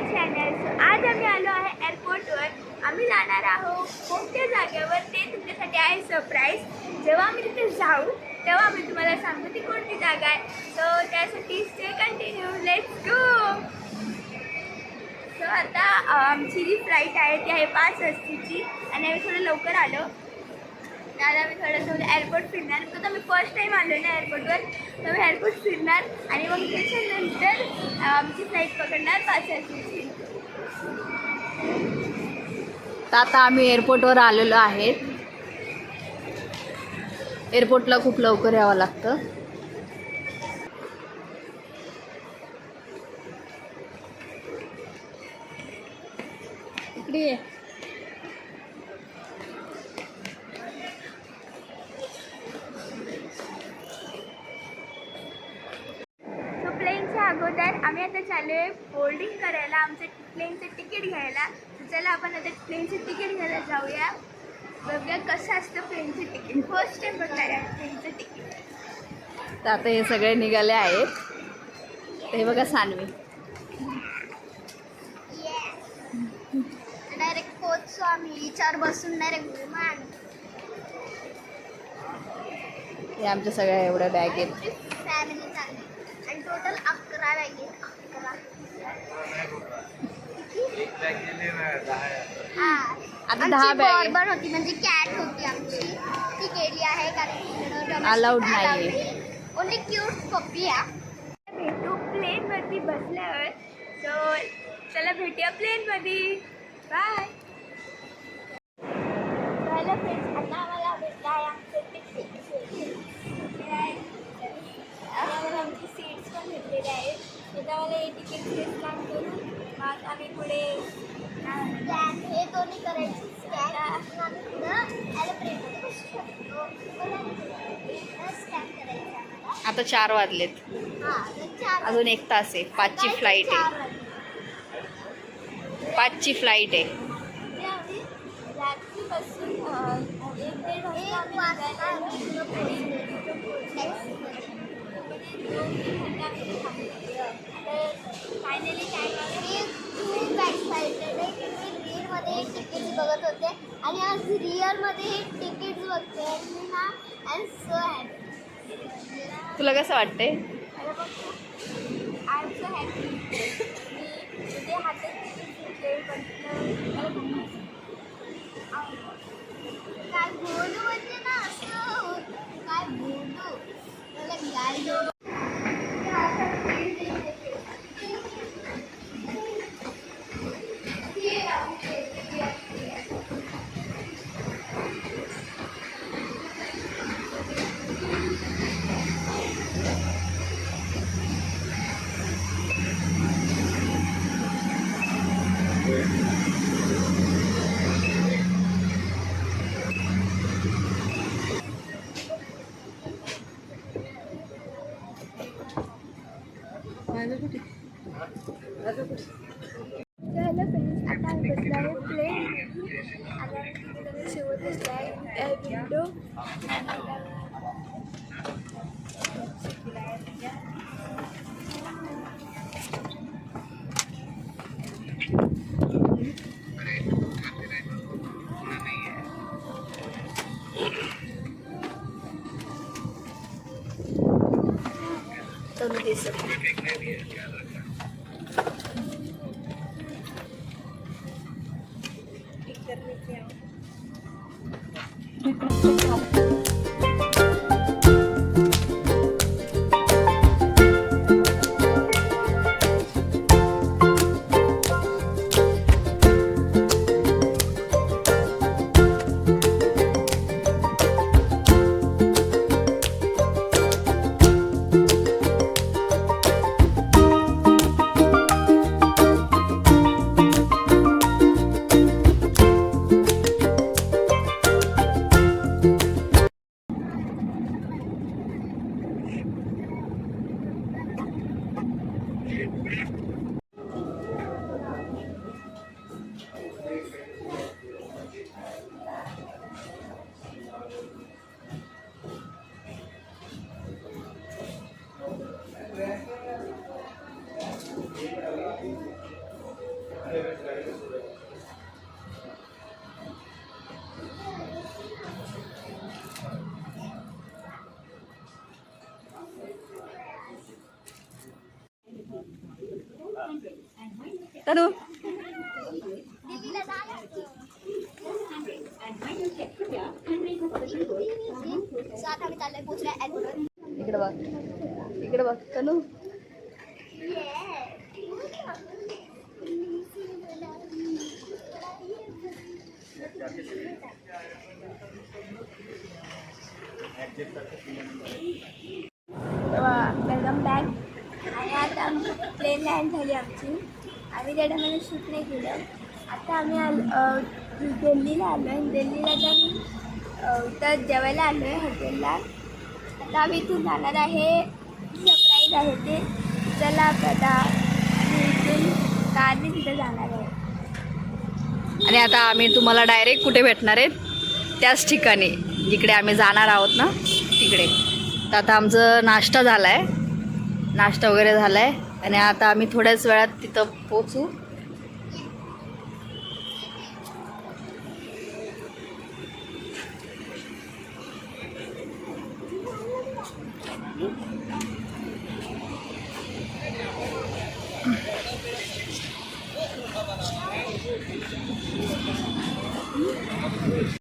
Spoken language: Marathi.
माय चॅनल. सो आज आम्ही आलो आहे एअरपोर्टवर. आम्ही जाणार आहोत कोणत्या जागेवर ते तुमच्यासाठी आहे सरप्राईज. जेव्हा आम्ही तिथे जाऊ तेव्हा आम्ही तुम्हाला सांगू ती कोणती जागा आहे. सो त्यासाठी stay continue, let's go. So आता आमची जी फ्लाईट आहे ती आहे 5 वाजताची आणि आम्ही थोडं लवकर आलो. आता आम्ही थोडंसं एअरपोर्ट फिरणार. तर आम्ही फर्स्ट टाईम आलो ना एअरपोर्टवर, तर आम्ही एअरपोर्ट फिरणार आणि मग त्याच्यानंतर आमची फ्लाईट पकडणार 5 वाजताची. तर आता आम्ही एअरपोर्टवर आलेलो आहेत. एअरपोर्टला खूप लवकर यावं लागतं. इकडे प्लेनच्या अगोदर आम्ही आता चालू आहे बोर्डिंग करायला, आमचं प्लेनचं तिकीट घ्यायला. चला आपण आता प्लेनचं तिकीट घ्यायला जाऊया. बघूया कसं असतं प्लेनचं तिकीट. फर्स्ट टाईम बघणार आहे प्लेनचं तिकीट. तर आता हे सगळे निघाले आहेत. ते बघा सानवी. डायरेक्ट पोहोचतो आम्ही. विचार बसून डायरेक्ट विमान. हे आमच्या सगळ्या एवढ्या बॅग आहेत. फॅमिली चालली आणि टोटल 11 बॅग आहेत. 11 आता 10 बॅग आहे. बॉर्बर होती म्हणजे कॅट होती आमची, ती गेली आहे कारण अलाउड नाही. ओनली क्यूट पप्पी आहे. भेटू प्लेनवरती बसल्यावर. सो चला भेटूया प्लेनमध्ये. बाय. पहिलं फ्रेंड्स आता आम्हाला भेटलं आहे आमचं तिकीट. आम्हाला आमची सीट्स पण भेटलेले आहेत. तर आम्हाला हे तिकीट स्कॅन करून मग आम्ही पुढे स्कॅन हे दोन्ही करायची. स्कॅन आम्ही पुढं एरोप्लेनमध्ये बसू शकतो. स्कॅन करायचं आम्हाला. आता 4 वाजलेत. हां, अजून 1 तास आहे. 5ची फ्लाईट आहे. 5ची फ्लाईट आहे. रात्रीपासून 1-1.5 वाजता फायनली काय खूप एक्साइटेड आहे की मी रीलमध्ये तिकीट्स बघत होते आणि आज रिअलमध्ये तिकीट्स बघते. मी ना आय एम सो हॅपी. तुला कसं वाटतंय? I am so happy. मी ते हातात तिकीट घेतले बघितलं. काय बोलू म्हणजे ना असं काय बोलू मला काय झालं फ्रेंड्स. आता आम्ही बसलो आहे प्लेनमध्ये आणि आम्ही तिथे शेवट बसलो आहे विंडो. तनु इकडे बघ, इकडे बघ तनु. Welcome back. आणि आता आमची प्लेन लँड झाली आमची. आम्ही त्या टायमाला शूट नाही केलं. आता आम्ही दिल्लीला आलो आहे. दिल्लीला जाऊन तर जेवायला आलो आहे हॉटेलला. आता आम्ही इथून जाणार आहे. सरप्राईज आहे ते. चला आता इथून कारने तिथं जाणार आहे. आणि आता आम्ही तुम्हाला डायरेक्ट कुठे भेटणार आहेत, त्याच ठिकाणी जिकडे आम्ही जाणार आहोत ना तिकडे. तर आता आमचं नाश्ता झाला आहे, नाश्ता वगैरे झाला आहे आणि आता आम्ही थोड्याच वेळात तिथं पोचू.